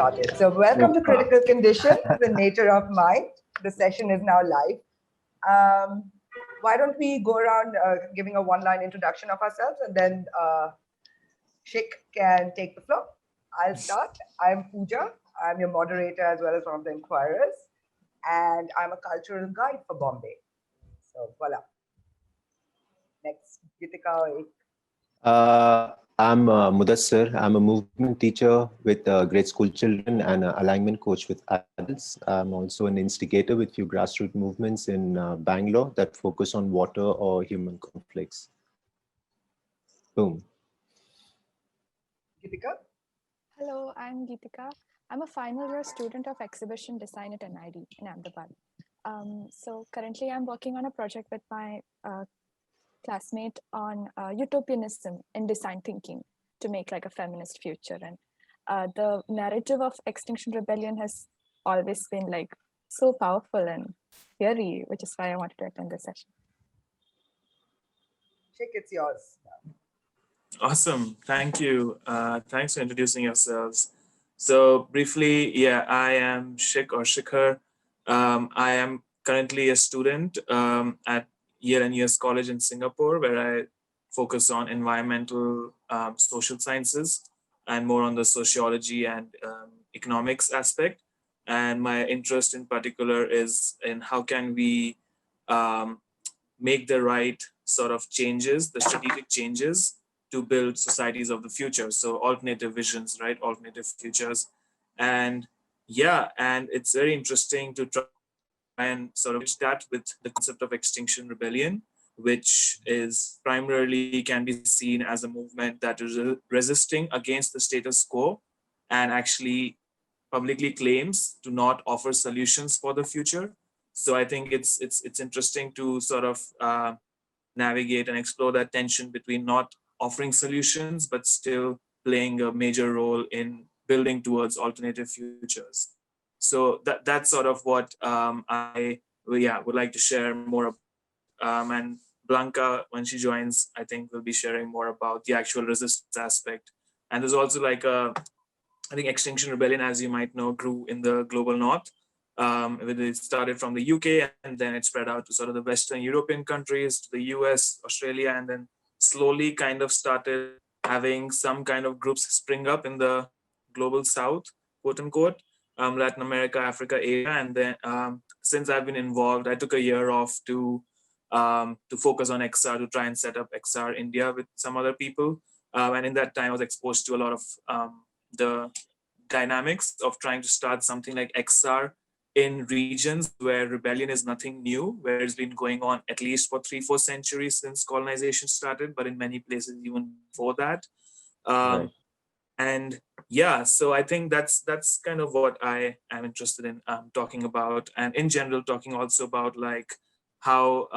started. So welcome to Critical Condition, the nature of mind. The session is now live. Why don't we go around giving a one-line introduction of ourselves, and then Shik can take the floor. I'll start. I'm Pooja. I'm your moderator as well as one of the inquirers, and I'm a cultural guide for Bombay. So voila. Next, Gitika. I'm Mudassir. I'm a movement teacher with grade school children and an alignment coach with adults. I'm also an instigator with few grassroots movements in Bangalore that focus on water or human conflicts. Boom. Gitika. Hello, I'm Geetika. I'm a final year student of exhibition design at NID in Ahmedabad. So currently I'm working on a project with my classmate on utopianism in design thinking to make like a feminist future. And the narrative of Extinction Rebellion has always been like so powerful and scary, which is why I wanted to attend this session. Shik, it's yours. Awesome. Thank you. Thanks for introducing yourselves. So briefly, yeah, I am Shikhar. I am currently a student at Year and Years College in Singapore, where I focus on environmental social sciences and more on the sociology and economics aspect. And my interest in particular is in how can we make the right sort of changes, the strategic changes to build societies of the future. So alternative visions, right? Alternative futures. And yeah, and it's very interesting to try and sort of that with the concept of Extinction Rebellion, which is primarily can be seen as a movement that is resisting against the status quo and actually publicly claims to not offer solutions for the future. So I think it's interesting to sort of navigate and explore that tension between not offering solutions, but still playing a major role in building towards alternative futures. So that's sort of what I would like to share more about. And Blanca, when she joins, I think will be sharing more about the actual resistance aspect. And there's also like I think Extinction Rebellion, as you might know, grew in the global north. It started from the UK and then it spread out to sort of the Western European countries, to the US, Australia, and then slowly kind of started having some kind of groups spring up in the global south, quote unquote, Latin America, Africa, Asia. And then since I've been involved, I took a year off to focus on XR, to try and set up XR India with some other people. And in that time, I was exposed to a lot of the dynamics of trying to start something like XR in regions where rebellion is nothing new, where it's been going on at least for 3-4 centuries since colonization started, but in many places even before that. Right. And yeah, so I think that's kind of what I am interested in talking about, and in general talking also about like how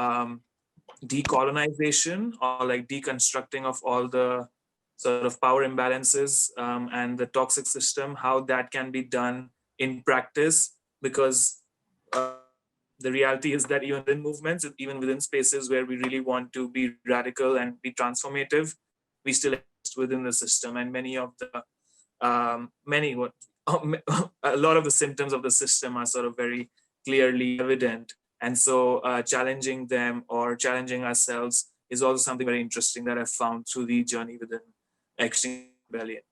decolonization or like deconstructing of all the sort of power imbalances and the toxic system, how that can be done in practice, because the reality is that even in movements, even within spaces where we really want to be radical and be transformative, we still exist within the system. And many of the a lot of the symptoms of the system are sort of very clearly evident. And so challenging them or challenging ourselves is also something very interesting that I've found through the journey within Extinction Rebellion.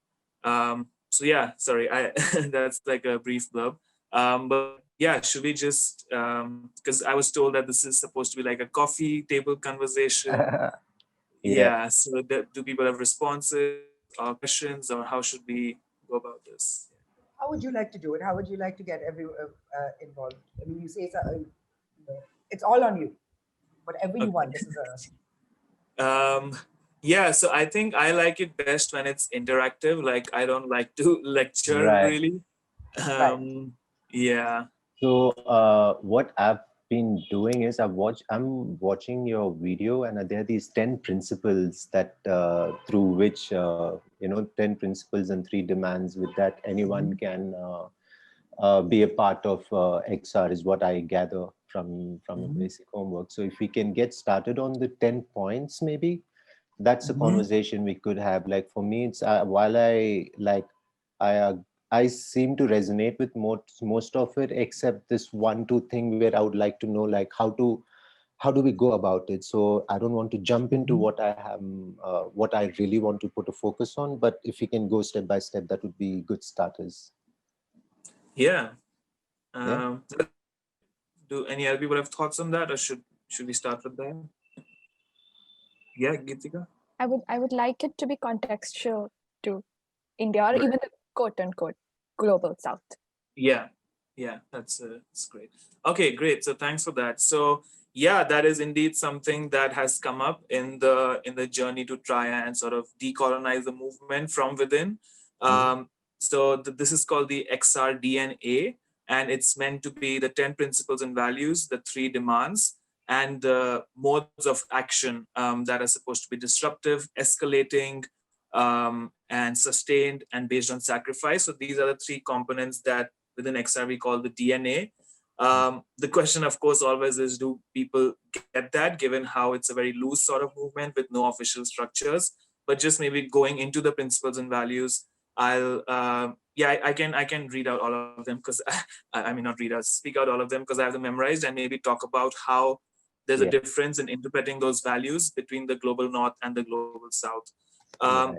So yeah, sorry, that's like a brief blurb. But yeah, should we just, because I was told that this is supposed to be like a coffee table conversation. Yeah, so do people have responses or questions, or how should we go about this? How would you like to do it? How would you like to get everyone involved? I mean, you say it's all on you. Whatever you want. This is a. Yeah, so I think I like it best when it's interactive. Like I don't like to lecture really. Yeah. So what I've been doing is I'm watching your video, and there are these 10 principles that through which 10 principles and 3 demands with that anyone can be a part of XR is what I gather from the basic homework. So if we can get started on the 10 points, maybe that's a conversation we could have. Like for me, it's while I I seem to resonate with most of it, except this one, two thing where I would like to know, like how do we go about it? So I don't want to jump into what I have, what I really want to put a focus on, but if we can go step by step, that would be good starters. Yeah. Yeah. Do any other people have thoughts on that, or should we start with that? Yeah, Geetika? I would like it to be contextual to India or Right. even the quote unquote global south. Yeah, that's great. Okay, great. So thanks for that. So yeah, that is indeed something that has come up in the journey to try and sort of decolonize the movement from within. So this is called the XRDNA, and it's meant to be the 10 principles and values, the 3 demands, and the modes of action that are supposed to be disruptive, escalating, and sustained and based on sacrifice. So these are the 3 components that within XR we call the DNA. The question, of course, always is, do people get that, given how it's a very loose sort of movement with no official structures? But just maybe going into the principles and values, I can read out all of them, because I mean, not read out, speak out all of them, because I have them memorized, and maybe talk about how there's a difference in interpreting those values between the global north and the global south.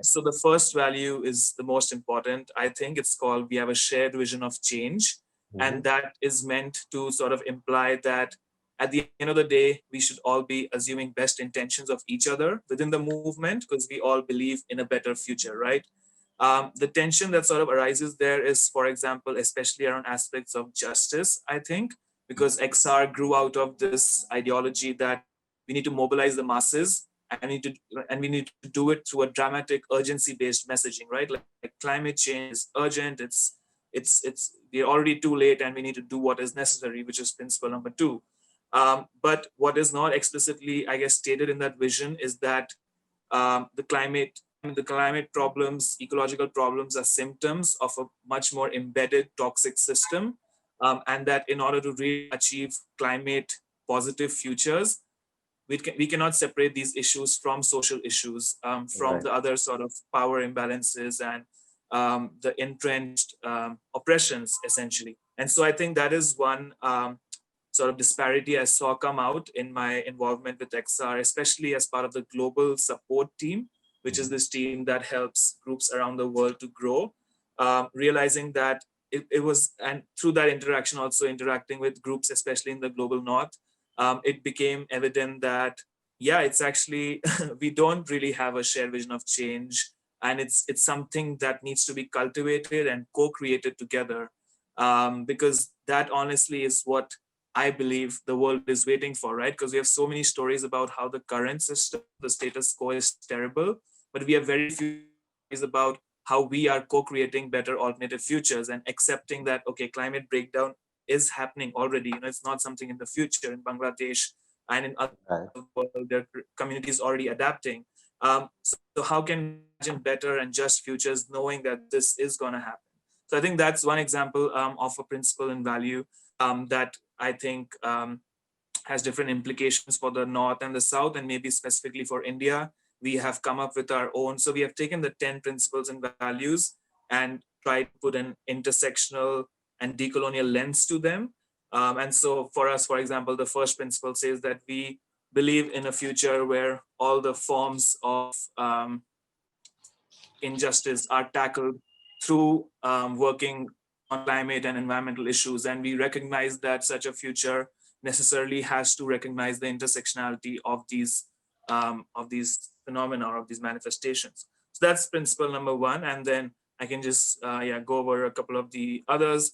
So the first value is the most important. I think it's called, we have a shared vision of change. And that is meant to sort of imply that at the end of the day, we should all be assuming best intentions of each other within the movement, because we all believe in a better future, right? The tension that sort of arises there is, for example, especially around aspects of justice, I think, because XR grew out of this ideology that we need to mobilize the masses, and we need to do it through a dramatic urgency-based messaging, right? Like climate change is urgent. It's we're already too late, and we need to do what is necessary, which is principle number 2. But what is not explicitly, I guess, stated in that vision is that the climate problems, ecological problems, are symptoms of a much more embedded toxic system, and that in order to really achieve climate positive futures, we cannot separate these issues from social issues, from the other sort of power imbalances and the entrenched oppressions, essentially. And so I think that is one sort of disparity I saw come out in my involvement with XR, especially as part of the global support team, which is this team that helps groups around the world to grow, realizing that it was, and through that interaction, also interacting with groups, especially in the global north, it became evident that, yeah, it's actually, we don't really have a shared vision of change. And it's something that needs to be cultivated and co-created together, because that honestly is what I believe the world is waiting for, right? Because we have so many stories about how the current system, the status quo, is terrible, but we have very few stories about how we are co-creating better alternative futures and accepting that, okay, climate breakdown is happening already. It's not something in the future. In Bangladesh and in other parts of the world, there are communities already adapting. So how can we imagine better and just futures knowing that this is going to happen? So I think that's one example of a principle and value that I think has different implications for the North and the South, and maybe specifically for India. We have come up with our own. So we have taken the 10 principles and values and tried to put an intersectional and decolonial lens to them. And so for us, for example, the first principle says that we believe in a future where all the forms of injustice are tackled through working on climate and environmental issues. And we recognize that such a future necessarily has to recognize the intersectionality of these phenomena, or of these manifestations. So that's principle number 1. And then I can just go over a couple of the others.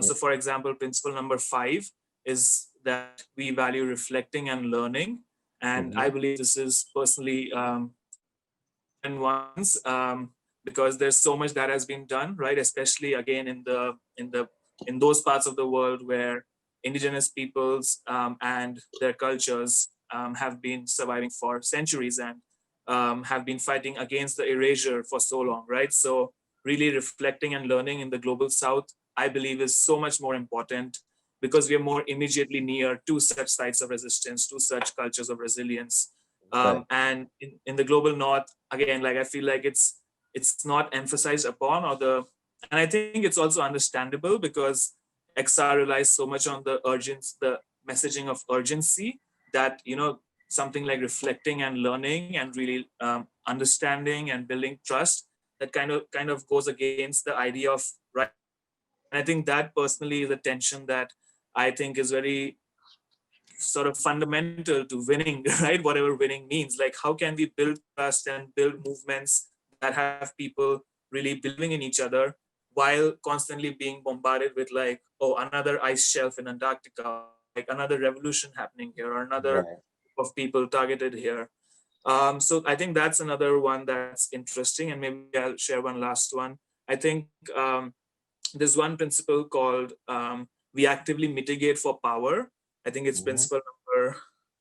So for example, principle number 5 is that we value reflecting and learning. And I believe this is personally and ones, because there's so much that has been done, right? Especially again in those parts of the world where indigenous peoples and their cultures have been surviving for centuries and have been fighting against the erasure for so long, right? So really reflecting and learning in the global south, I believe, is so much more important, because we are more immediately near to such sites of resistance, to such cultures of resilience. And in the global north, again, like I feel like it's not emphasized upon, or And I think it's also understandable because XR relies so much on the messaging of urgency that, something like reflecting and learning and really understanding and building trust, that kind of goes against the idea of right. And I think that personally is a tension that I think is very sort of fundamental to winning, right? Whatever winning means. Like, how can we build trust and build movements that have people really believing in each other while constantly being bombarded with, like, oh, another ice shelf in Antarctica, or like another revolution happening here, or another Right. group of people targeted here. So I think that's another one that's interesting, and maybe I'll share one last one. I think there's one principle called we actively mitigate for power. I think it's Mm-hmm. principle number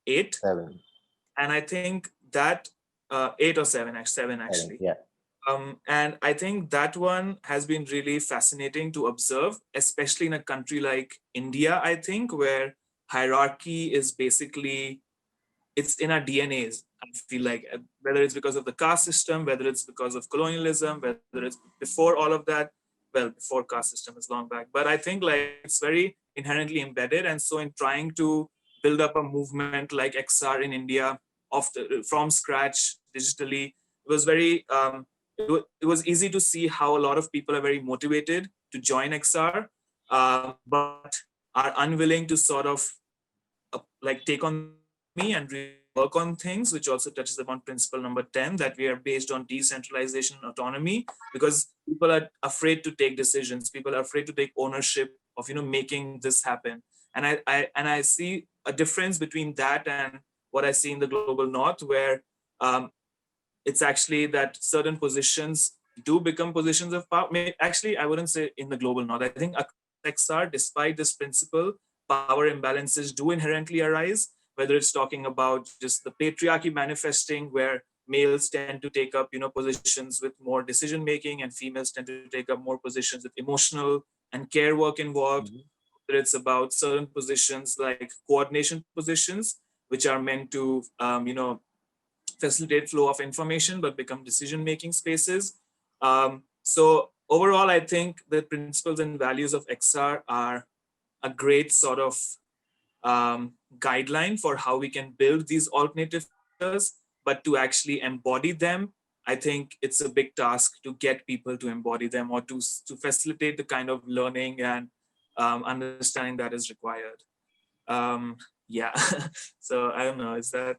8, 7. and I think that 8 or 7, actually 7 7. actually. Yeah. And I think that one has been really fascinating to observe, especially in a country like India. I think where hierarchy is basically, it's in our DNAs. I feel like whether it's because of the caste system, whether it's because of colonialism, whether it's before all of that. Well, before caste system is long back, but I think like it's very inherently embedded. And so, in trying to build up a movement like XR in India from scratch digitally, it was very it was easy to see how a lot of people are very motivated to join XR, but are unwilling to sort of like take on the autonomy and really work on things, which also touches upon principle number 10, that we are based on decentralization and autonomy, because people are afraid to take decisions. People are afraid to take ownership of, making this happen. And I see a difference between that and what I see in the global north, where um, it's actually that certain positions do become positions of power. Actually, I wouldn't say in the global north. I think across XR, despite this principle, power imbalances do inherently arise, whether it's talking about just the patriarchy manifesting, where males tend to take up, positions with more decision making, and females tend to take up more positions with emotional and care work involved. Mm-hmm. Whether it's about certain positions like coordination positions, which are meant to, facilitate flow of information but become decision making spaces. So overall, I think the principles and values of XR are a great sort of guideline for how we can build these alternative futures, but to actually embody them, I think it's a big task to get people to embody them, or to facilitate the kind of learning and understanding that is required. Yeah. So I don't know, is that,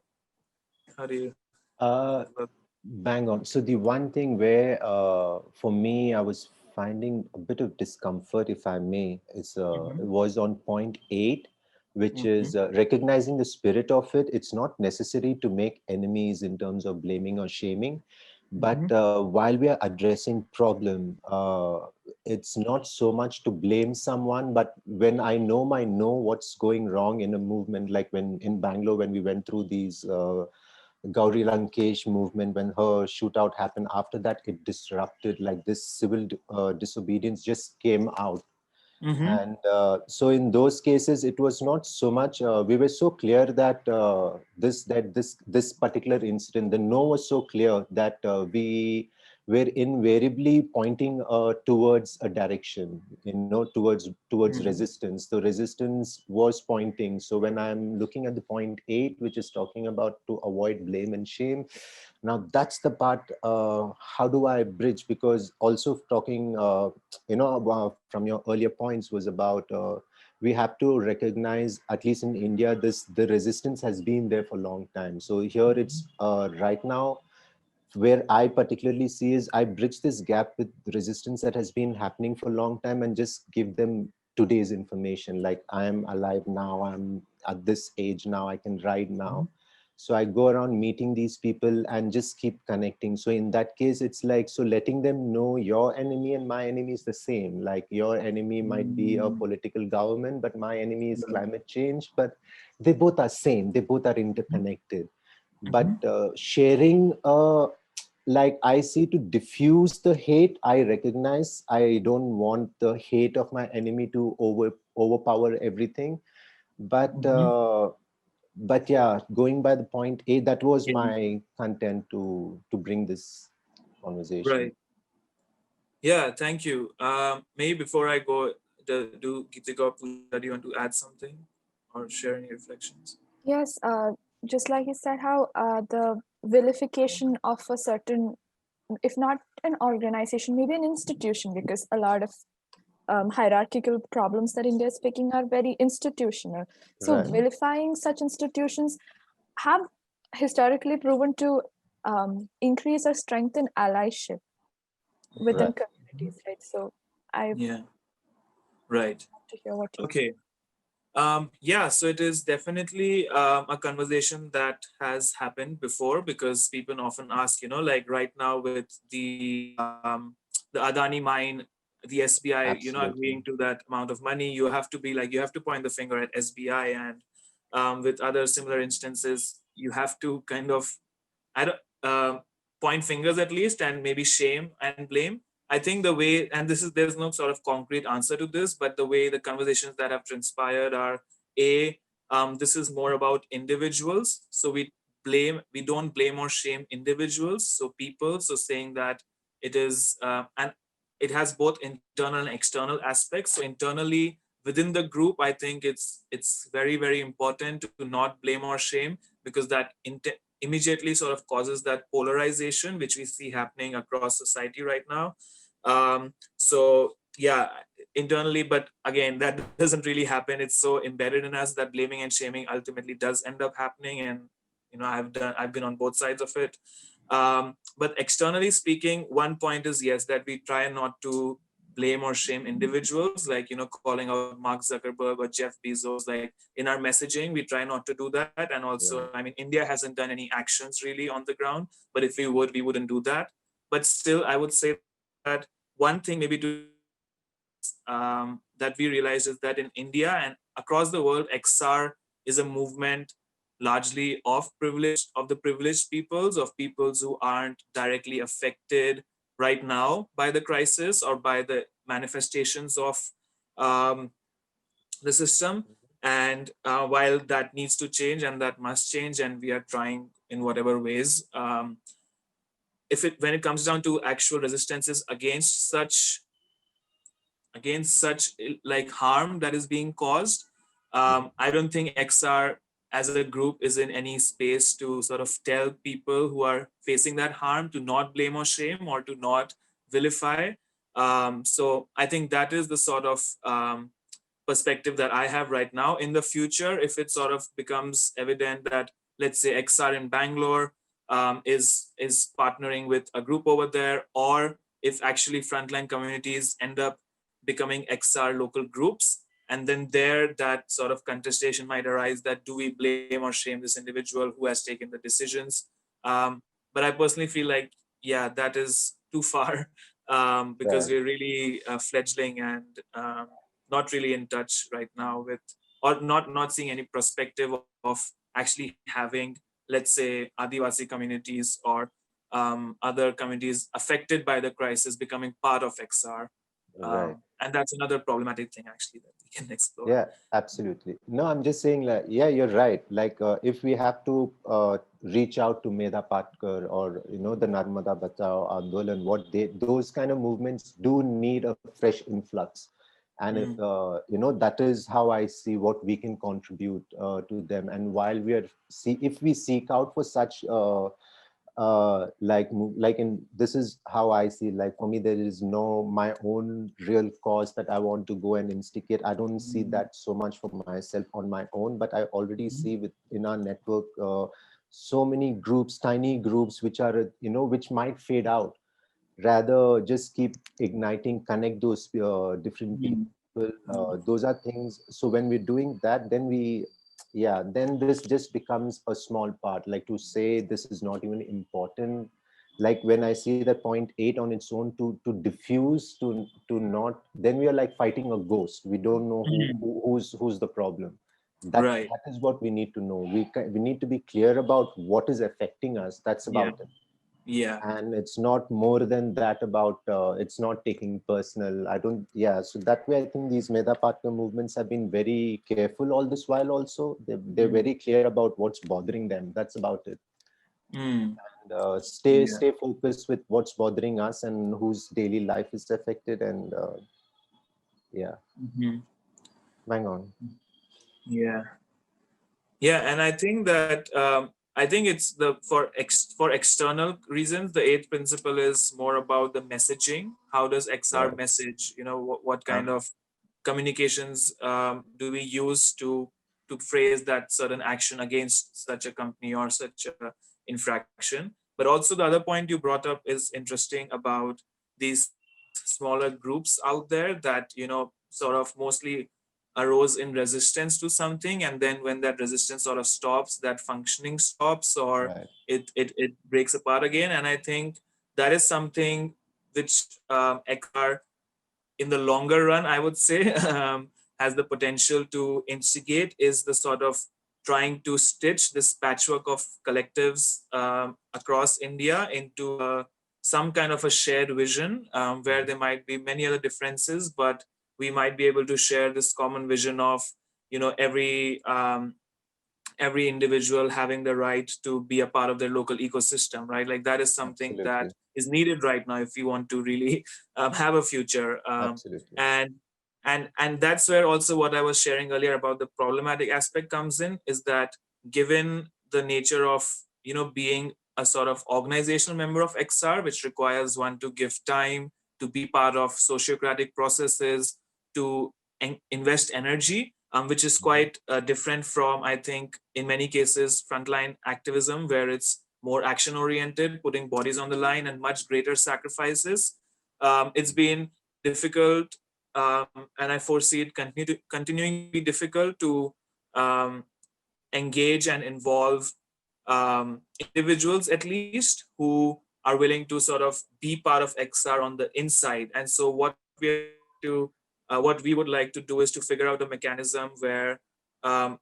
how do you? Uh, Bang on. So the one thing where, for me, I was finding a bit of discomfort, if I may, is was on point 8, which is recognizing the spirit of it. It's not necessary to make enemies in terms of blaming or shaming, but while we are addressing problem, it's not so much to blame someone, but when I know what's going wrong in a movement, like when in Bangalore, when we went through these Gauri Lankesh movement, when her shootout happened, after that it disrupted, like this civil disobedience just came out. And so in those cases, it was not so much, we were so clear that this particular incident, the no was so clear that we were invariably pointing towards a direction, towards resistance. The resistance was pointing. So when I'm looking at the point 8, which is talking about to avoid blame and shame, now that's the part, how do I bridge? Because also talking, from your earlier points was about, we have to recognize, at least in India, the resistance has been there for a long time. So here it's right now, where I particularly see is I bridge this gap with the resistance that has been happening for a long time, and just give them today's information. Like, I am alive now, I'm at this age now, I can ride now. So I go around meeting these people and just keep connecting. So in that case, it's like, so letting them know your enemy and my enemy is the same. Like, your enemy might be a political government, but my enemy is climate change, but they both are same, they both are interconnected. But sharing, like, I see, to diffuse the hate, I recognize I don't want the hate of my enemy to overpower everything. But yeah, going by the point 8, that was Yeah. my content to bring this conversation. Right. Yeah, thank you. Maybe before I go, do Geetika or Pooja, do you want to add something or share any reflections? Yes, just like you said, how the vilification of a certain, if not an organization, maybe an institution, because a lot of hierarchical problems that India is picking are very institutional. So Right. vilifying such institutions have historically proven to increase or strengthen allyship within Right. communities, right? So I Yeah, right. want to hear what you have. Okay. Yeah, so it is definitely a conversation that has happened before, because people often ask, like right now with the Adani mine, the SBI, Absolutely. agreeing to that amount of money, you have to be like, you have to point the finger at SBI, and with other similar instances, you have to kind of, I don't point fingers at least, and maybe shame and blame. I think the way, and there's no sort of concrete answer to this, but the way the conversations that have transpired are, a this is more about individuals. So we don't blame or shame individuals. So people, so saying that it is, and it has both internal and external aspects. So internally within the group, I think it's very, very important to not blame or shame, because that immediately sort of causes that polarization which we see happening across society right now. So yeah, internally, but again, that doesn't really happen. It's so embedded in us that blaming and shaming ultimately does end up happening, and I've been on both sides of it. But externally speaking, one point is, yes, that we try not to blame or shame individuals, like calling out Mark Zuckerberg or Jeff Bezos, like in our messaging we try not to do that. And also, Right. I mean, India hasn't done any actions really on the ground, but if we would, we wouldn't do that. But still, I would say that one thing maybe to that we realize is that in India and across the world, XR is a movement largely of the privileged peoples, of peoples who aren't directly affected right now by the crisis or by the manifestations of um, the system. And while that needs to change and that must change, and we are trying in whatever ways, if it when it comes down to actual resistances against such like harm that is being caused, I don't think XR as a group is in any space to sort of tell people who are facing that harm to not blame or shame or to not vilify. So I think that is the sort of perspective that I have right now. In the future, if it sort of becomes evident that, let's say, XR in Bangalore is partnering with a group over there, or if actually frontline communities end up becoming XR local groups, and then there that sort of contestation might arise, that do we blame or shame this individual who has taken the decisions. But I personally feel like, yeah, that is too far, because Right. we're really fledgling and not really in touch right now with, or not seeing any perspective of actually having, let's say, Adivasi communities or other communities affected by the crisis becoming part of XR. Right. And that's another problematic thing actually that we can explore. Yeah, absolutely. No, I'm just saying like, yeah, you're right. Like, if we have to reach out to Medha Patkar or, the Narmada Bachao Andolan, those kind of movements do need a fresh influx. And if, Mm. that is how I see what we can contribute to them. And while if we seek out for such in this is how I see, like for me there is no my own real cause that I want to go and instigate. I don't see that so much for myself on my own, but I already see in our network so many groups, tiny groups, which are which might fade out, rather just keep igniting, connect those different people. Those are things. So when we're doing that, then this just becomes a small part. Like to say this is not even important. Like when I see that 0.8 on its own to diffuse to not, then we are like fighting a ghost. We don't know who's the problem. Right. That is what we need to know. We need to be clear about what is affecting us. That's Yeah. about it. Yeah. And it's not more than that about it's not taking personal. I don't Yeah, so that way I think these meta partner movements have been very careful all this while. Also they're very clear about what's bothering them. That's about it. Mm. stay focused with what's bothering us and whose daily life is affected, and bang on. Yeah, and I think that I think it's for external reasons, the eighth principle is more about the messaging. How does XR message? What kind of communications do we use to phrase that certain action against such a company or such a infraction? But also the other point you brought up is interesting about these smaller groups out there that sort of mostly arose in resistance to something, and then when that resistance sort of stops, that functioning stops, or it breaks apart again. And I think that is something which XR in the longer run, I would say, has the potential to instigate, is the sort of trying to stitch this patchwork of collectives across India into some kind of a shared vision, where there might be many other differences, but we might be able to share this common vision of every individual having the right to be a part of their local ecosystem, right? Like that is something that is needed right now if we want to really have a future. And that's where also what I was sharing earlier about the problematic aspect comes in, is that given the nature of being a sort of organizational member of XR, which requires one to give time, to be part of sociocratic processes, to invest energy, which is quite different from, I think, in many cases, frontline activism, where it's more action oriented, putting bodies on the line and much greater sacrifices. It's been difficult, and I foresee it continuing to be difficult to engage and involve individuals, at least, who are willing to sort of be part of XR on the inside. And so what we would like to do is to figure out a mechanism where the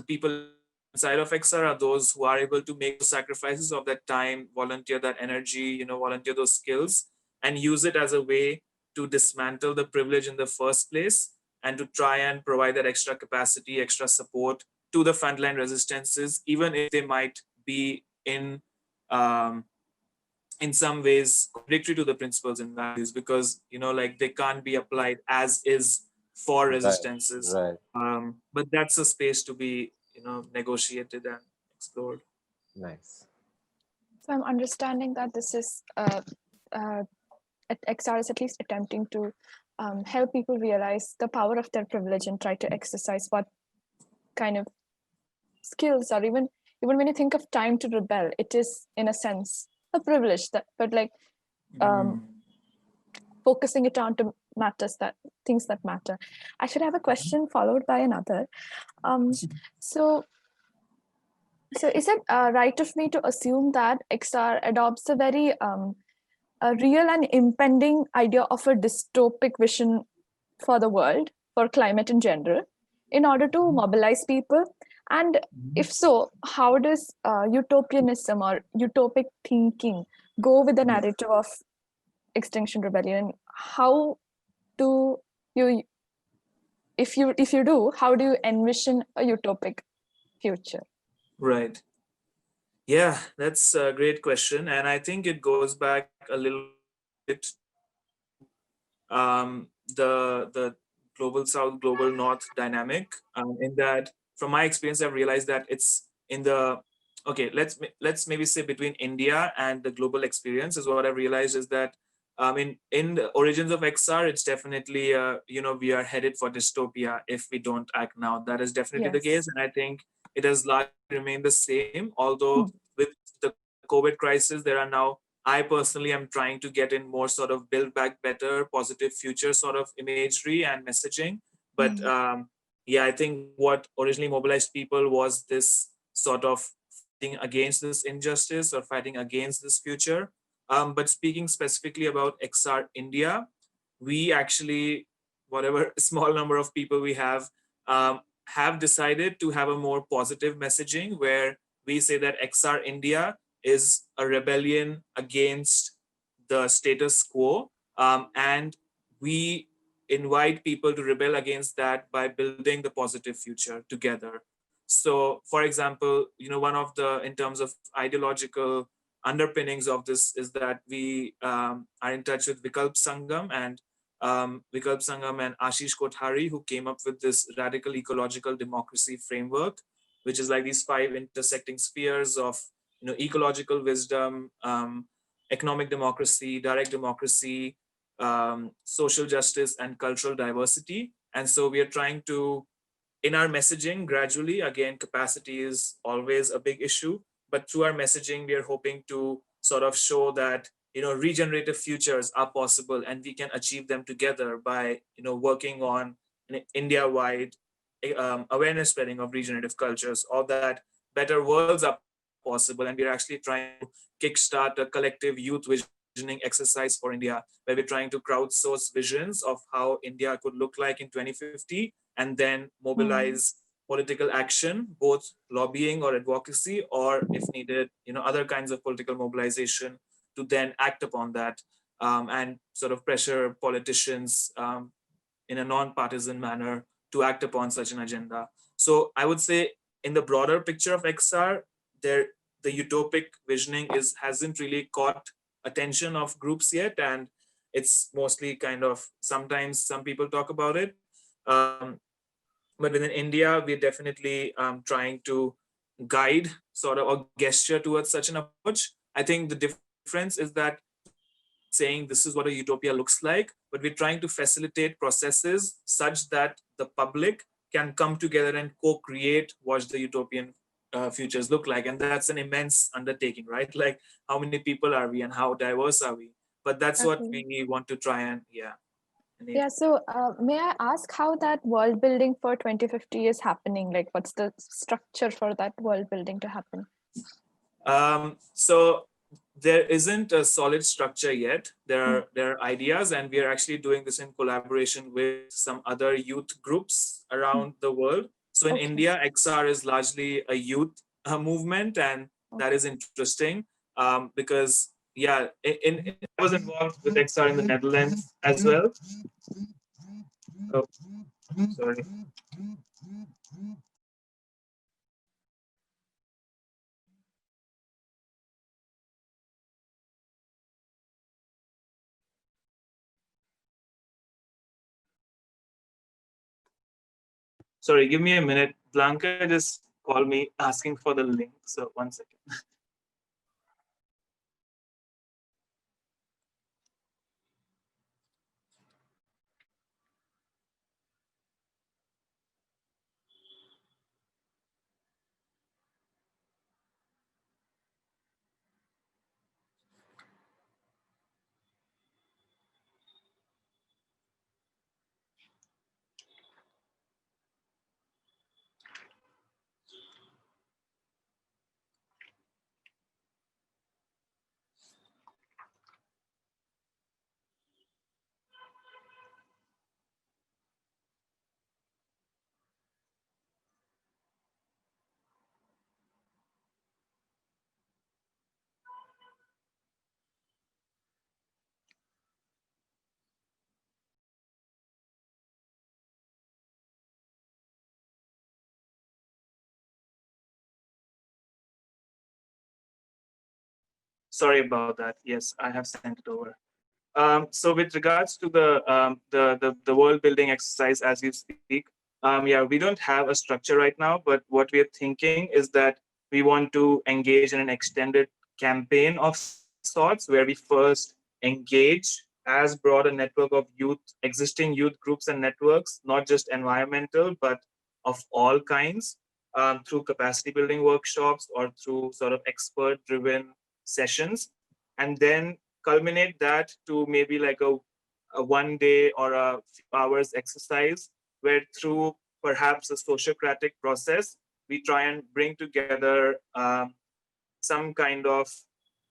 people inside of XR are those who are able to make sacrifices of that time, volunteer that energy, volunteer those skills, and use it as a way to dismantle the privilege in the first place, and to try and provide that extra capacity, extra support to the frontline resistances, even if they might be in some ways contradictory to the principles and values, because like they can't be applied as is for resistances. But that's a space to be negotiated and explored. Nice. So I'm understanding that this is XR is at least attempting to help people realize the power of their privilege and try to exercise what kind of skills, or even when you think of time to rebel, it is in a sense a privilege, but like focusing it on to things that matter. Actually, I have a question followed by another. So is it right of me to assume that XR adopts a very a real and impending idea of a dystopic vision for the world, for climate in general, in order to mobilize people? And if so, how does utopianism or utopic thinking go with the narrative of Extinction Rebellion? How do you, if you do, how do you envision a utopic future? Right. Yeah, that's a great question. And I think it goes back a little bit the global south, global north dynamic, in that from my experience, I've realized that it's in the, okay, let's maybe say between India and the global experience, is what I've realized is that in the origins of XR, it's definitely, we are headed for dystopia if we don't act now. That is definitely the case. And I think it has largely remained the same, although with the COVID crisis, there are now, I personally am trying to get in more sort of build back better, positive future sort of imagery and messaging. But I think what originally mobilized people was this sort of fighting against this injustice or fighting against this future. But speaking specifically about XR India, we actually, whatever small number of people we have decided to have a more positive messaging, where we say that XR India is a rebellion against the status quo. And we invite people to rebel against that by building the positive future together. So, for example, one of the, in terms of ideological underpinnings of this is that we are in touch with Vikalp Sangam and Ashish Kothari, who came up with this radical ecological democracy framework, which is like these 5 intersecting spheres of ecological wisdom, economic democracy, direct democracy, social justice, and cultural diversity. And so we are trying to, in our messaging, gradually, again, capacity is always a big issue, but through our messaging, we are hoping to sort of show that regenerative futures are possible, and we can achieve them together by working on an India-wide awareness spreading of regenerative cultures, or that better worlds are possible, and we are actually trying to kickstart a collective youth visioning exercise for India, where we're trying to crowdsource visions of how India could look like in 2050, and then mobilize political action, both lobbying or advocacy, or if needed, other kinds of political mobilization to then act upon that, and sort of pressure politicians in a non-partisan manner to act upon such an agenda. So I would say, in the broader picture of XR, the utopic visioning hasn't really caught attention of groups yet, and it's mostly kind of, sometimes some people talk about it, but within India, we're definitely trying to guide sort of, or gesture towards such an approach. I think the difference is that we're not saying this is what a utopia looks like, but we're trying to facilitate processes such that the public can come together and co-create what the utopian futures look like. And that's an immense undertaking, right? Like, how many people are we and how diverse are we? But that's what we want to try and, Yeah, so may I ask how that world building for 2050 is happening? Like, what's the structure for that world building to happen? So there isn't a solid structure yet. There are ideas, and we are actually doing this in collaboration with some other youth groups around the world. So in India, XR is largely a youth movement, and that is interesting because, yeah, I was involved with XR in the Netherlands as well. Oh, sorry. Sorry, give me a minute. Blanca just called me asking for the link. So 1 second. Sorry about that. Yes, I have sent it over. So with regards to the world building exercise as you speak, yeah, we don't have a structure right now, but what we are thinking is that we want to engage in an extended campaign of sorts, where we first engage as broad a network of existing youth groups and networks, not just environmental, but of all kinds, through capacity building workshops or through sort of expert driven sessions, and then culminate that to maybe like a 1 day or a few hours exercise, where through perhaps a sociocratic process, we try and bring together some kind of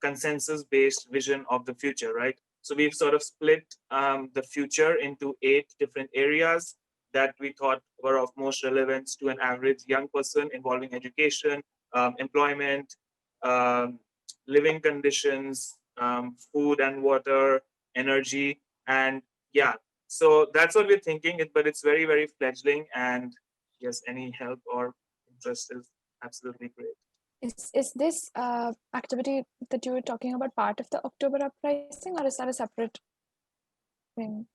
consensus-based vision of the future, right? So we've sort of split the future into 8 different areas that we thought were of most relevance to an average young person, involving education, employment, living conditions, food and water, energy, and yeah. So that's what we're thinking, but it's very, very fledgling. And yes, any help or interest is absolutely great. Is this activity that you were talking about part of the October uprising, or is that a separate thing?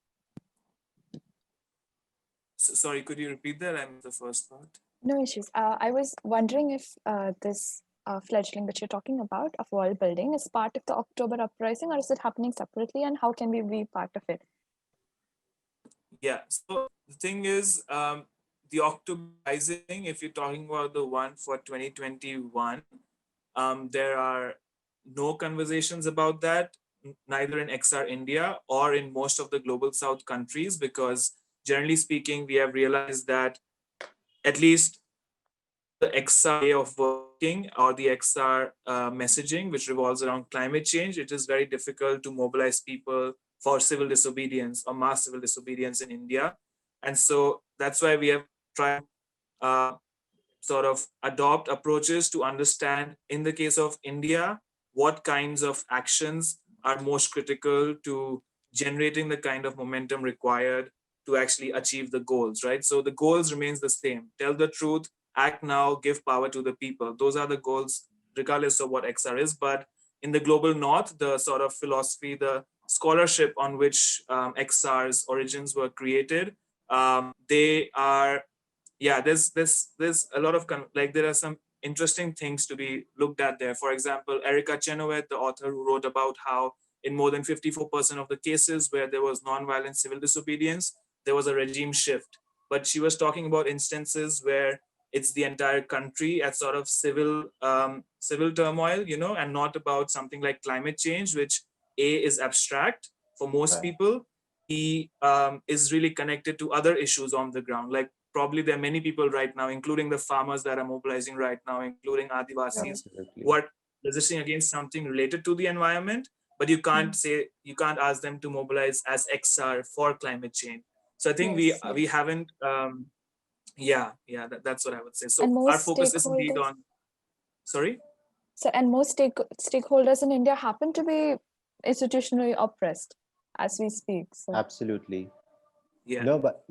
Sorry, could you repeat that? I missed the first part. No issues. I was wondering if this fledgling that you're talking about of Worldbuilding is part of the October uprising, or is it happening separately, and how can we be part of it? Yeah, so the thing is, the October Rising, if you're talking about the one for 2021, there are no conversations about that, neither in XR India or in most of the global South countries, because generally speaking, we have realized that at least the XR way of working or the XR messaging, which revolves around climate change, it is very difficult to mobilize people for civil disobedience or mass civil disobedience in India. And so that's why we have tried uh, sort of adopt approaches to understand, in the case of India, what kinds of actions are most critical to generating the kind of momentum required to actually achieve the goals, right? So the goals remains the same. Tell the truth, act now, give power to the people. Those are the goals, regardless of what XR is. But in the global north, the sort of philosophy, the scholarship on which XR's origins were created, they are, yeah, there's a lot of like there are some interesting things to be looked at there. For example, Erica Chenoweth, the author who wrote about how in more than 54% of the cases where there was non-violent civil disobedience, there was a regime shift. But she was talking about instances where it's the entire country at sort of civil turmoil, you know, and not about something like climate change, which is abstract for most people. He is really connected to other issues on the ground. Like probably there are many people right now, including the farmers that are mobilizing right now, including Adivasis, who are resisting against something related to the environment, but you can't say, you can't ask them to mobilize as XR for climate change. So I think we haven't, that's what I would say. So our focus is indeed on, sorry? So, and most stakeholders in India happen to be institutionally oppressed as we speak. So. Absolutely. Yeah. No, but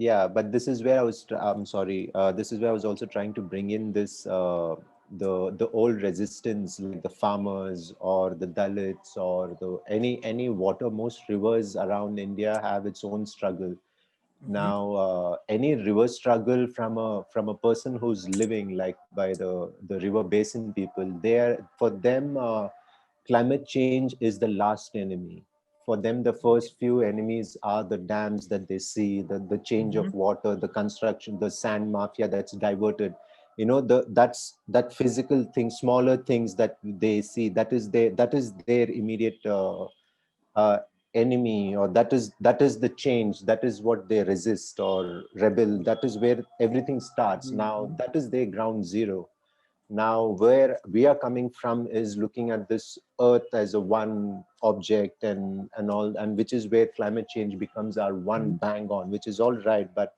this is where I was. I'm sorry. This is where I was also trying to bring in this the old resistance, like the farmers or the Dalits or the any water. Most rivers around India have its own struggle. Now, any river struggle from a person who's living like by the river basin people, for them, climate change is the last enemy. For them, the first few enemies are the dams that they see, the change of water, the construction, the sand mafia that's diverted. You know, that physical thing, smaller things that they see, that is their immediate enemy, or that is the change, that is what they resist or rebel. That is where everything starts. Now that is their ground zero. Now where we are coming from is looking at this earth as a one object, and all, and which is where climate change becomes our one bang on, which is all right. But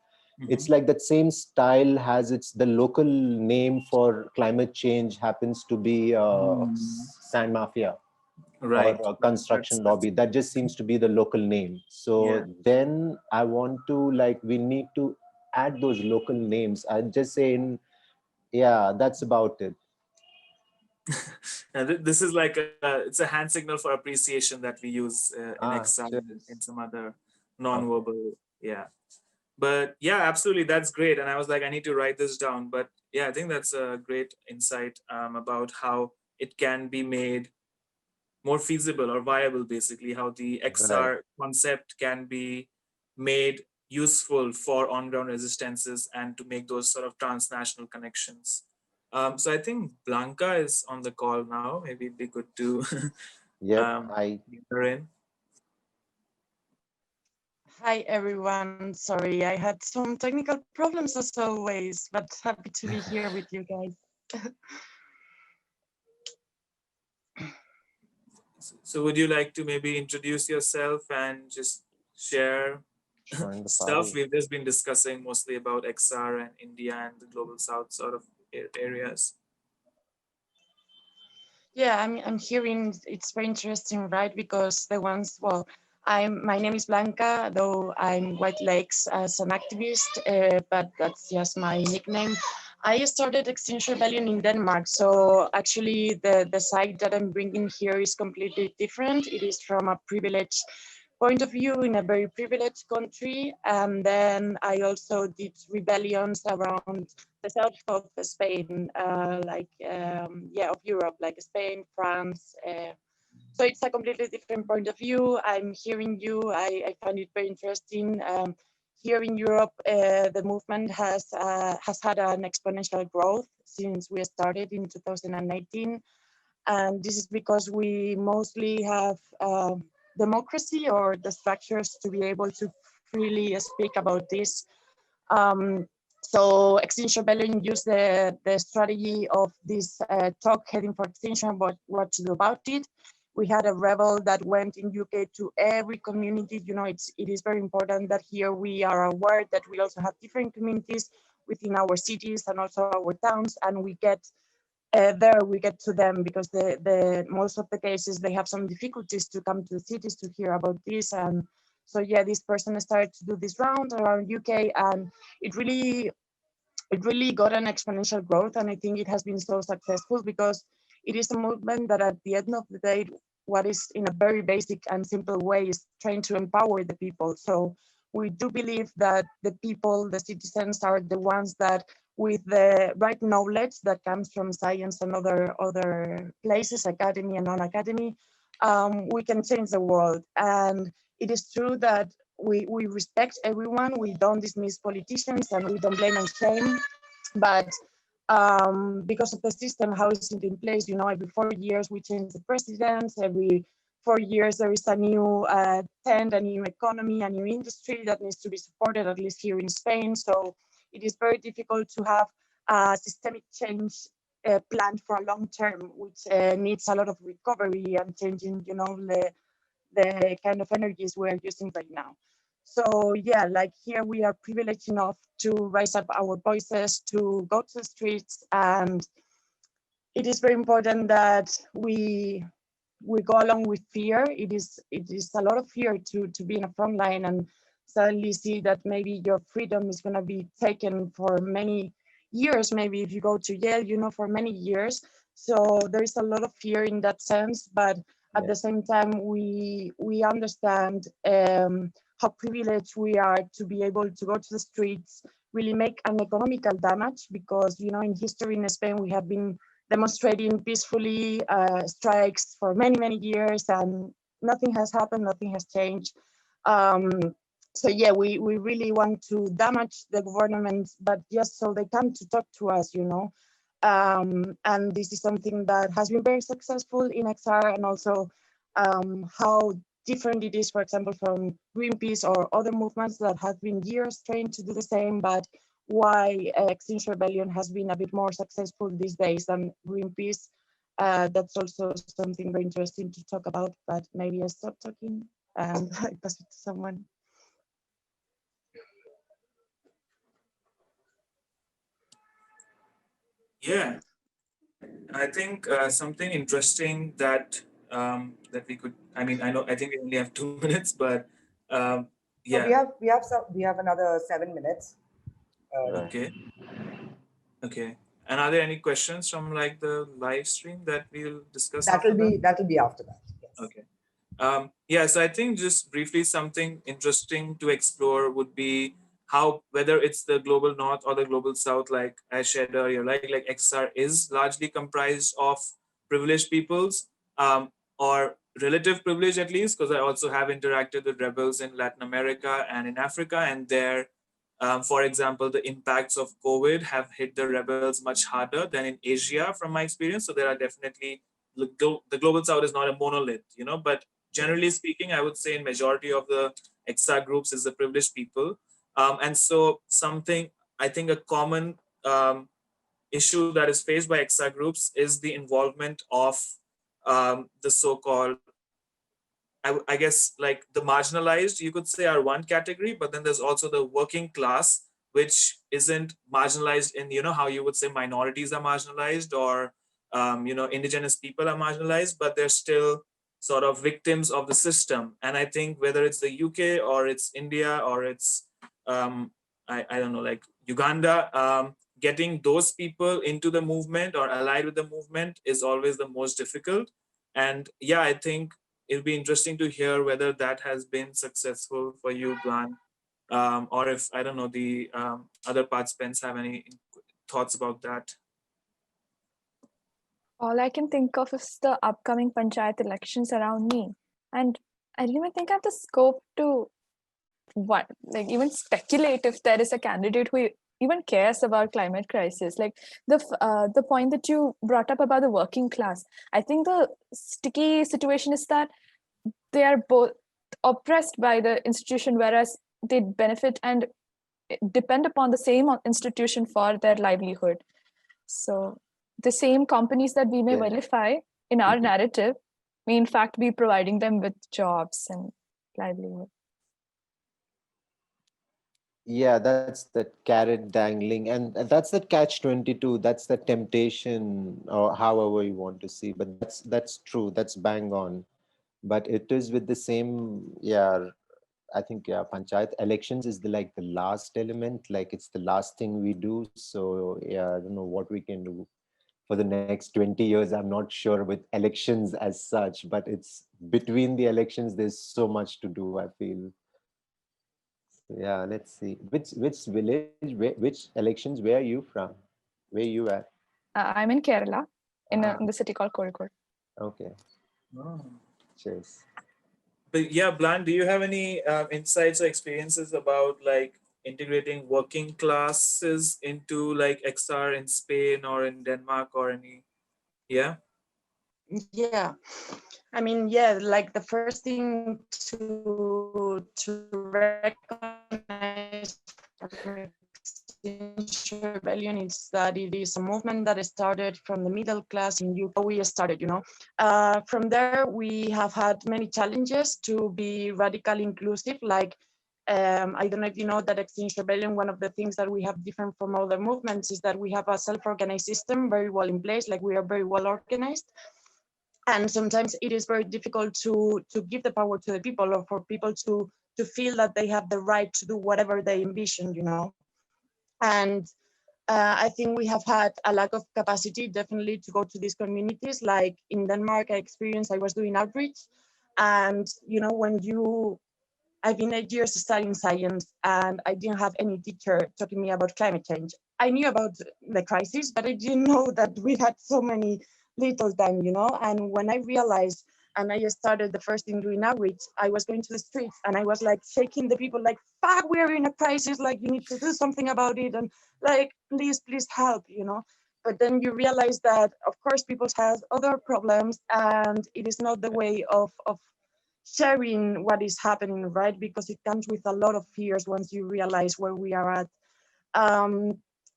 it's like that same style has the local name for climate change happens to be sand mafia, right, or construction lobby. That just seems to be the local name. So then I want to, like, we need to add those local names. I just say that's about it. And this is like it's a hand signal for appreciation that we use in XR and some other non-verbal. Yeah, but yeah, absolutely, that's great. And I was like, I need to write this down. But yeah, I think that's a great insight about how it can be made more feasible or viable, basically how the XR concept can be made useful for on-ground resistances and to make those sort of transnational connections. So I think Blanca is on the call now. Maybe it'd be good to get her in. Hi, everyone. Sorry, I had some technical problems as always, but happy to be here with you guys. So would you like to maybe introduce yourself and just share stuff? We've just been discussing mostly about XR and India and the global South sort of areas. Yeah, I'm hearing it's very interesting, right? Because my name is Blanca, though I'm White Lakes as an activist, but that's just my nickname. I started Extinction Rebellion in Denmark. So actually the site that I'm bringing here is completely different. It is from a privileged point of view in a very privileged country. And then I also did rebellions around the south of Spain, of Europe, like Spain, France. So it's a completely different point of view. I'm hearing you. I find it very interesting. Here in Europe, the movement has had an exponential growth since we started in 2018. And this is because we mostly have democracy or the structures to be able to freely speak about this. Um, so Extinction Rebellion used the strategy of this talk heading for extinction, but what to do about it. We had a rebel that went in UK to every community. You know, it is very important that here we are aware that we also have different communities within our cities and also our towns, and we get we get to them because the most of the cases they have some difficulties to come to the cities to hear about this. And so yeah, this person started to do this round around UK, and it really got an exponential growth. And I think it has been so successful because it is a movement that at the end of the day, what is in a very basic and simple way is trying to empower the people. So we do believe that the people, the citizens are the ones that with the right knowledge that comes from science and other places, academy and non-academy, we can change the world. And it is true that we respect everyone. We don't dismiss politicians and we don't blame and shame. But because of the system, how is it in place? You know, every 4 years we change the presidents. Every 4 years there is a new trend, a new economy, a new industry that needs to be supported, at least here in Spain. So it is very difficult to have a systemic change planned for a long term, which needs a lot of recovery and changing, you know, the kind of energies we're using right now. So yeah, like here we are privileged enough to raise up our voices, to go to the streets, and it is very important that we go along with fear. It is a lot of fear to be in a front line and suddenly see that maybe your freedom is going to be taken for many years. Maybe if you go to jail, you know, for many years. So there is a lot of fear in that sense, but at the same time, we understand how privileged we are to be able to go to the streets, really make an economical damage, because, you know, in history in Spain, we have been demonstrating peacefully strikes for many, many years, and nothing has happened, nothing has changed. So yeah, we really want to damage the government, but just so they come to talk to us, you know. And this is something that has been very successful in XR, and also how different it is, for example, from Greenpeace or other movements that have been years trying to do the same, but why Extinction Rebellion has been a bit more successful these days than Greenpeace. That's also something very interesting to talk about, but maybe I stop talking and I pass it to someone. Yeah, I think something interesting that that we could. I mean, I think we only have 2 minutes, but yeah. So we have another 7 minutes. Okay. Okay. And are there any questions from like the live stream that we'll discuss? That'll be after that. Yes. Okay. Yeah, so I think just briefly something interesting to explore would be how, whether it's the global north or the global south, like I shared earlier, like XR is largely comprised of privileged peoples, or relative privilege at least, because I also have interacted with rebels in Latin America and in Africa, and there, for example, the impacts of COVID have hit the rebels much harder than in Asia, from my experience. So there are definitely, the global south is not a monolith, you know, but generally speaking, I would say in majority of the XR groups is the privileged people. And so something, I think a common issue that is faced by XR groups is the involvement of the so-called, I guess like the marginalized, you could say, are one category, but then there's also the working class, which isn't marginalized in, you know, how you would say minorities are marginalized, or, you know, indigenous people are marginalized, but they're still sort of victims of the system. And I think whether it's the UK or it's India or it's, I don't know, like Uganda, getting those people into the movement or allied with the movement is always the most difficult. And yeah, I think it'll be interesting to hear whether that has been successful for you, Blan, or if, I don't know, the other participants have any thoughts about that. All I can think of is the upcoming panchayat elections around me. And I don't even think I have the scope to even speculate if there is a candidate who even cares about climate crisis. Like the point that you brought up about the working class, I think the sticky situation is that they are both oppressed by the institution, whereas they benefit and depend upon the same institution for their livelihood. So the same companies that we may Yeah. vilify in our narrative may in fact be providing them with jobs and livelihood. Yeah, that's the carrot dangling, and that's the catch-22. That's the temptation, or however you want to see. But that's true. That's bang on. But it is with the same. Yeah, I think panchayat elections is like the last element. Like it's the last thing we do. So yeah, I don't know what we can do for the next 20 years. I'm not sure with elections as such, but it's between the elections. There's so much to do, I feel. Yeah, let's see. Which village, which elections, where are you from? Where you at? I'm in Kerala, in Ah, the city called Kozhikode. okay. Oh. Cheers. But yeah, Blan, do you have any insights or experiences about like integrating working classes into like XR in Spain or in Denmark or any? Yeah. Yeah, I mean, yeah, like the first thing to recognize from Extinction Rebellion is that it is a movement that started from the middle class in UK. We started, from there we have had many challenges to be radically inclusive. Like, I don't know if you know that Extinction Rebellion, one of the things that we have different from other movements is that we have a self-organized system very well in place. Like we are very well organized. And sometimes it is very difficult to give the power to the people, or for people to feel that they have the right to do whatever they envision, And I think we have had a lack of capacity, definitely, to go to these communities. Like in Denmark, I was doing outreach, and I've been 8 years studying science, and I didn't have any teacher talking to me about climate change. I knew about the crisis, but I didn't know that we had so many little time, And when I realized, and I started the first thing doing outreach, I was going to the streets and I was like shaking the people, like, fuck, we're in a crisis, like you need to do something about it, and like, please help, But then you realize that, of course, people have other problems, and it is not the way of sharing what is happening, right? Because it comes with a lot of fears once you realize where we are at.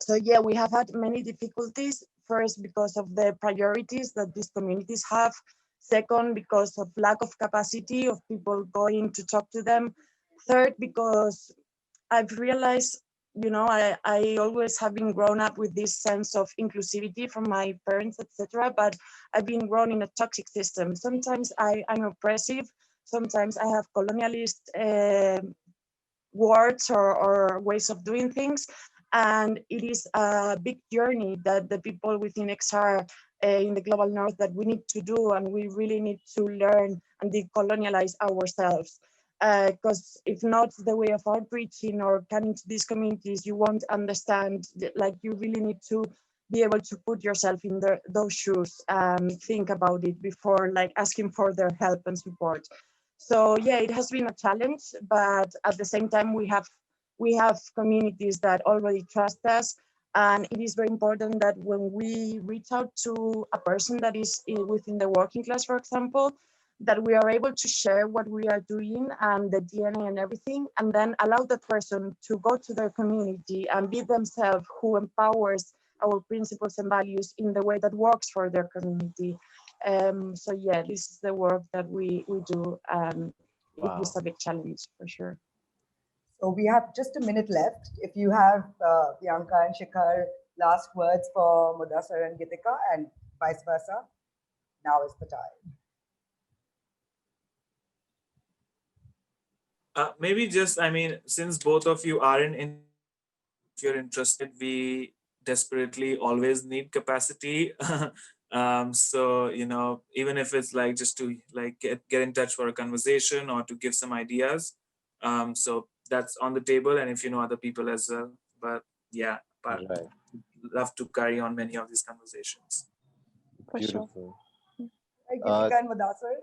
So yeah, we have had many difficulties. First, because of the priorities that these communities have. Second, because of lack of capacity of people going to talk to them. Third, because I've realized, I always have been grown up with this sense of inclusivity from my parents, etc. But I've been grown in a toxic system. Sometimes I'm oppressive. Sometimes I have colonialist words or ways of doing things. And it is a big journey that the people within XR in the global north that we need to do, and we really need to learn and decolonialize ourselves. Because if not the way of outreaching or coming to these communities, you won't understand, like you really need to be able to put yourself in those shoes and think about it before like asking for their help and support. So yeah, it has been a challenge, but at the same time, we have communities that already trust us. And it is very important that when we reach out to a person that is within the working class, for example, that we are able to share what we are doing and the DNA and everything, and then allow that person to go to their community and be themselves, who empowers our principles and values in the way that works for their community. So yeah, this is the work that we do. It Wow. is a big challenge for sure. So we have just a minute left. If you have Bianca and Shikhar last words for Mudassar and Gitika, and vice versa, now is the time. Maybe just, I mean, since both of you are in, if you're interested, we desperately always need capacity. So, you know, even if it's like just to like get in touch for a conversation or to give some ideas. So that's on the table. And if you know other people as well, but yeah, but Right. love to carry on many of these conversations. For sure. Beautiful. Hi, Geetika and Madasar.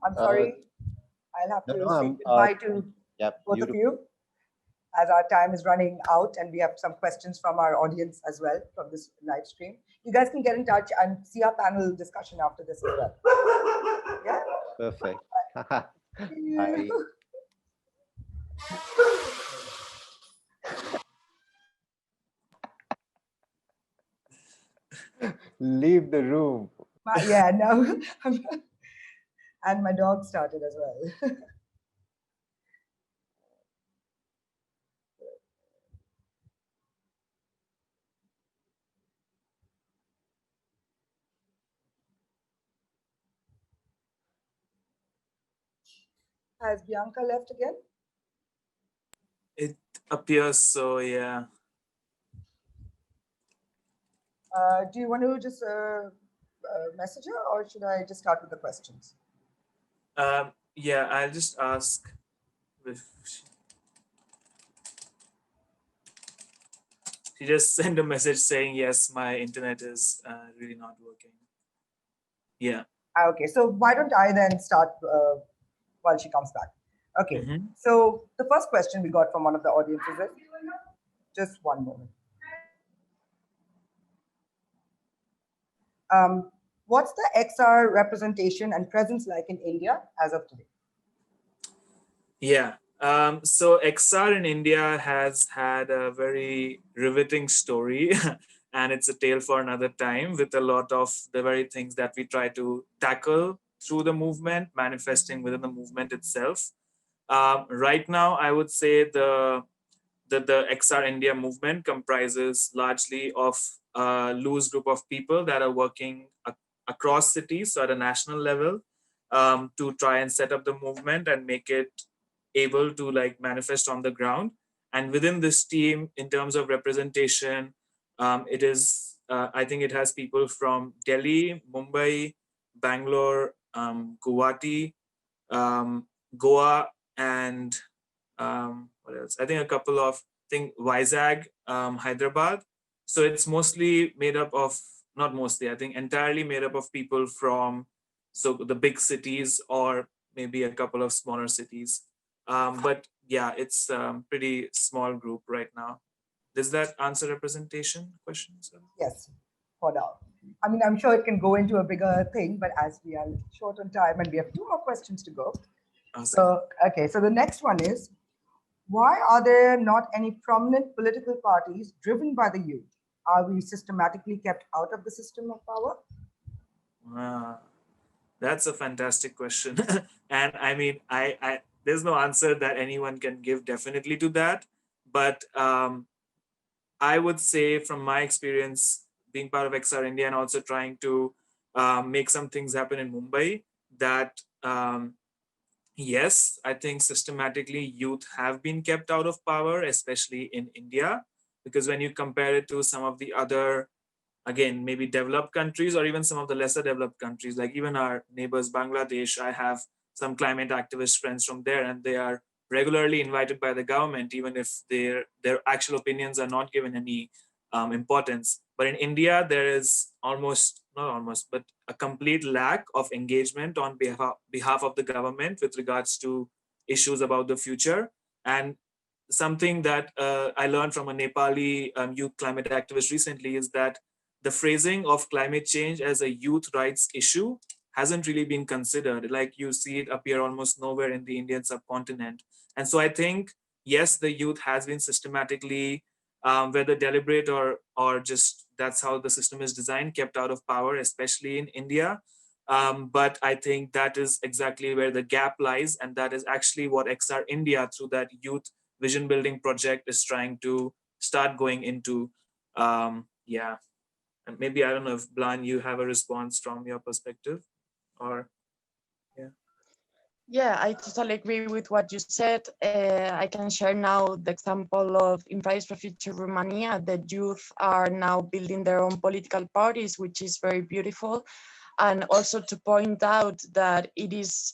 I'm sorry, I'll have to say I'm, goodbye to yeah, both of beautiful. you, as our time is running out and we have some questions from our audience as well from this live stream. You guys can get in touch and see our panel discussion after this as well. Yeah? Perfect. See you. Hi. Leave the room. Yeah, no. And my dog started as well. Has Bianca left again? It appears so, yeah. Do you want to just message her, or should I just start with the questions? Yeah, I'll just ask if she just sent a message saying, yes, my internet is really not working. Yeah. Okay, so why don't I then start while she comes back? Okay, so the first question we got from one of the audiences is, just one moment. What's the XR representation and presence like in India as of today? Yeah. So XR in India has had a very riveting story, and it's a tale for another time, with a lot of the very things that we try to tackle through the movement, manifesting within the movement itself. Right now, I would say the XR India movement comprises largely of a loose group of people that are working across cities, so at a national level, to try and set up the movement and make it able to like manifest on the ground. And within this team, in terms of representation, it is I think it has people from Delhi, Mumbai, Bangalore, Guwahati, Goa, and what else? I think a couple of Vizag, Hyderabad. So it's mostly made up of, not mostly, I think entirely made up of people from the big cities or maybe a couple of smaller cities. But yeah, it's a pretty small group right now. Does that answer representation question? Yes, for now. I mean, I'm sure it can go into a bigger thing, but as we are short on time and we have 2 more questions to go. Awesome. So, okay, so the next one is, why are there not any prominent political parties driven by the youth? Are we systematically kept out of the system of power? That's a fantastic question. And I mean, I there's no answer that anyone can give definitely to that. But I would say from my experience being part of XR India and also trying to make some things happen in Mumbai, that yes, I think systematically youth have been kept out of power, especially in India, because when you compare it to some of the other, again, maybe developed countries or even some of the lesser developed countries, like even our neighbors, Bangladesh, I have some climate activist friends from there, and they are regularly invited by the government, even if their actual opinions are not given any importance. But in India, there is not almost, but a complete lack of engagement on behalf of the government with regards to issues about the future. And something that I learned from a Nepali youth climate activist recently is that the phrasing of climate change as a youth rights issue hasn't really been considered. Like you see it appear almost nowhere in the Indian subcontinent. And so I think, yes, the youth has been systematically, whether deliberate or just that's how the system is designed, kept out of power, especially in India. But I think that is exactly where the gap lies. And that is actually what XR India, through that youth vision building project, is trying to start going into. Yeah. And maybe, I don't know if Blan, you have a response from your perspective, or yeah. Yeah, I totally agree with what you said. I can share now the example of in Fridays for Future Romania. The youth are now building their own political parties, which is very beautiful. And also to point out that it is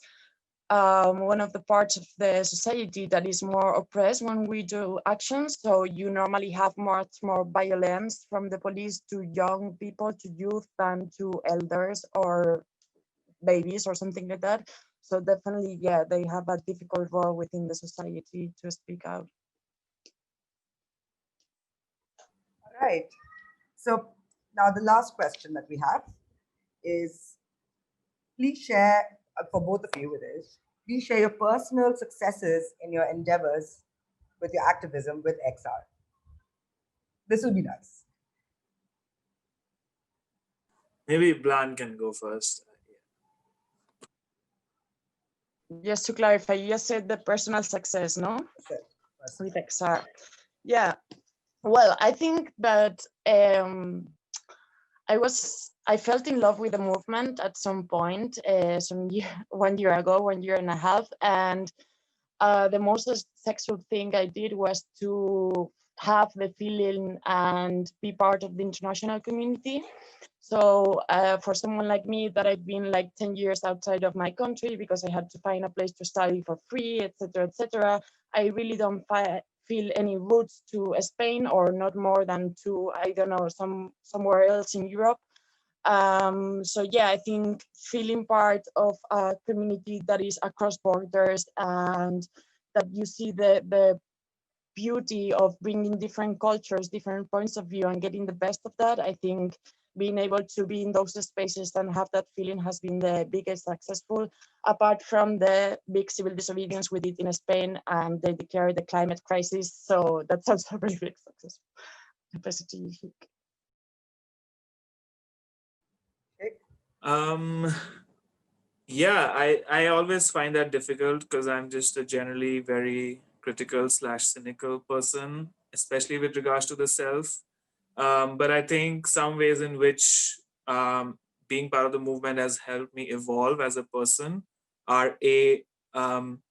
one of the parts of the society that is more oppressed when we do actions. So you normally have much more violence from the police to young people, to youth, than to elders or babies or something like that. So definitely, yeah, they have a difficult role within the society to speak out. All right. So now the last question that we have is, please share, for both of you with this, please share your personal successes in your endeavors with your activism with XR. This will be nice. Maybe Blan can go first. Just to clarify, you just said the personal success, no? With XR. Yeah. Well, I think that I felt in love with the movement at some point, 1 year ago, 1.5 years, and the most successful thing I did was to have the feeling and be part of the international community. So for someone like me that I've been like 10 years outside of my country because I had to find a place to study for free, etc., I really don't feel any roots to Spain, or not more than to, I don't know, somewhere else in Europe. So yeah, I think feeling part of a community that is across borders, and that you see the beauty of bringing different cultures, different points of view, and getting the best of that, I think being able to be in those spaces and have that feeling has been the biggest successful, apart from the big civil disobedience we did in Spain, and they declared the climate crisis. So that's also a very big success. Capacity. Um, yeah, I always find that difficult because I'm just a generally very critical / cynical person, especially with regards to the self. But I think some ways in which being part of the movement has helped me evolve as a person are um,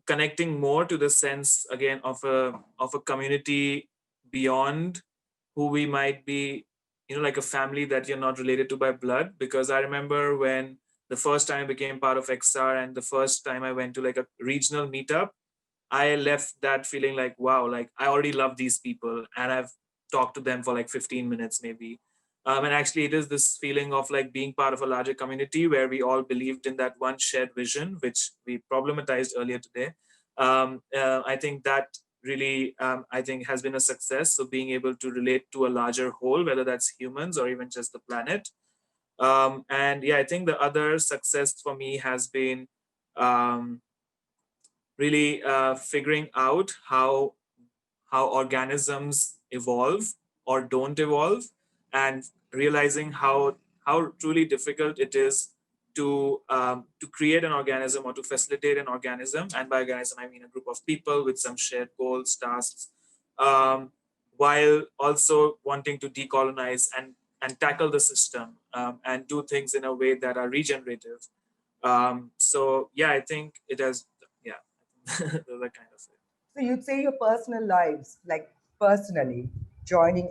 connecting more to the sense again of a community beyond who we might be, like a family that you're not related to by blood. Because I remember when the first time I became part of XR and the first time I went to like a regional meetup, I left that feeling like, wow, like I already love these people and I've talked to them for like 15 minutes maybe. And actually, it is this feeling of like being part of a larger community where we all believed in that one shared vision, which we problematized earlier today. I think that really, I think, has been a success. So being able to relate to a larger whole, whether that's humans or even just the planet. And yeah, I think the other success for me has been really figuring out how organisms evolve or don't evolve, and realizing how truly difficult it is to create an organism or to facilitate an organism. And by organism, I mean a group of people with some shared goals, tasks, um, while also wanting to decolonize and tackle the system, and do things in a way that are regenerative. So yeah, I think it has, yeah, those are kind of it. So you'd say your personal lives, like personally,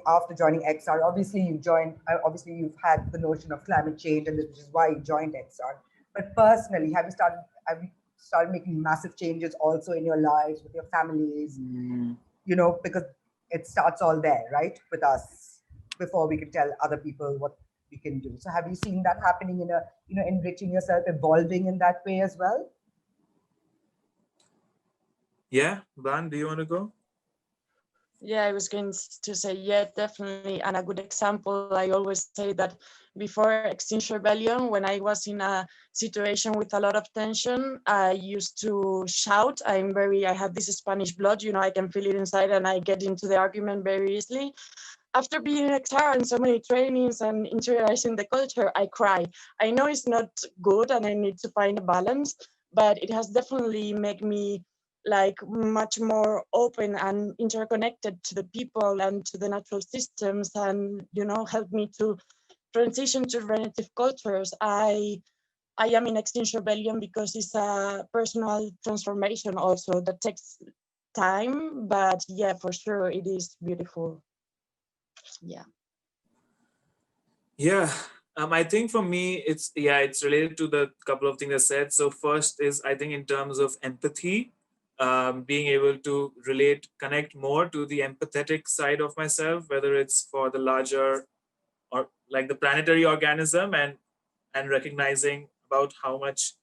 after joining XR, obviously you joined, obviously you've had the notion of climate change, and this, which is why you joined XR. But personally, have you started making massive changes also in your lives, with your families? Because it starts all there, right, with us, before we can tell other people what we can do. So have you seen that happening in enriching yourself, evolving in that way as well? Yeah, Van, do you want to go? Yeah, I was going to say, yeah, definitely. And a good example, I always say that before Extinction Rebellion, when I was in a situation with a lot of tension, I used to shout. I have this Spanish blood, I can feel it inside, and I get into the argument very easily. After being in XR and so many trainings and interiorizing the culture, I cry. I know it's not good and I need to find a balance, but it has definitely made me like much more open and interconnected to the people and to the natural systems, and help me to transition to regenerative cultures. I am in Extinction Rebellion because it's a personal transformation also that takes time, but yeah, for sure it is beautiful. Yeah. Yeah, I think for me, it's related to the couple of things I said. So first is, I think in terms of empathy, being able to relate, connect more to the empathetic side of myself, whether it's for the larger or like the planetary organism, and recognizing about how much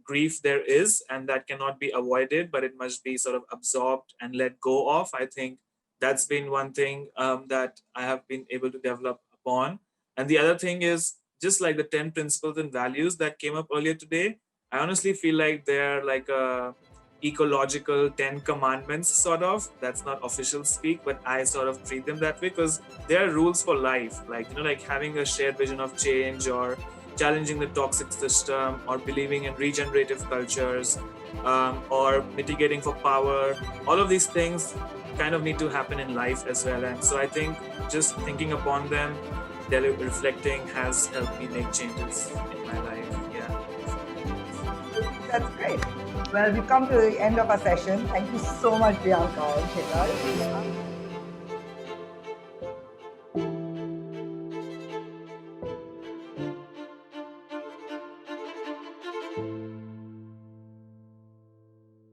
grief there is, and that cannot be avoided, but it must be sort of absorbed and let go of. I think that's been one thing that I have been able to develop upon. And the other thing is, just like the 10 principles and values that came up earlier today, I honestly feel like they're like a ecological 10 commandments, sort of. That's not official speak, but I sort of treat them that way because they are rules for life. Like, like having a shared vision of change, or challenging the toxic system, or believing in regenerative cultures, or mitigating for power. All of these things kind of need to happen in life as well. And so I think just thinking upon them, reflecting, has helped me make changes in my life. Yeah. That's great. Well, we've come to the end of our session. Thank you so much, Blanca and Shikhar.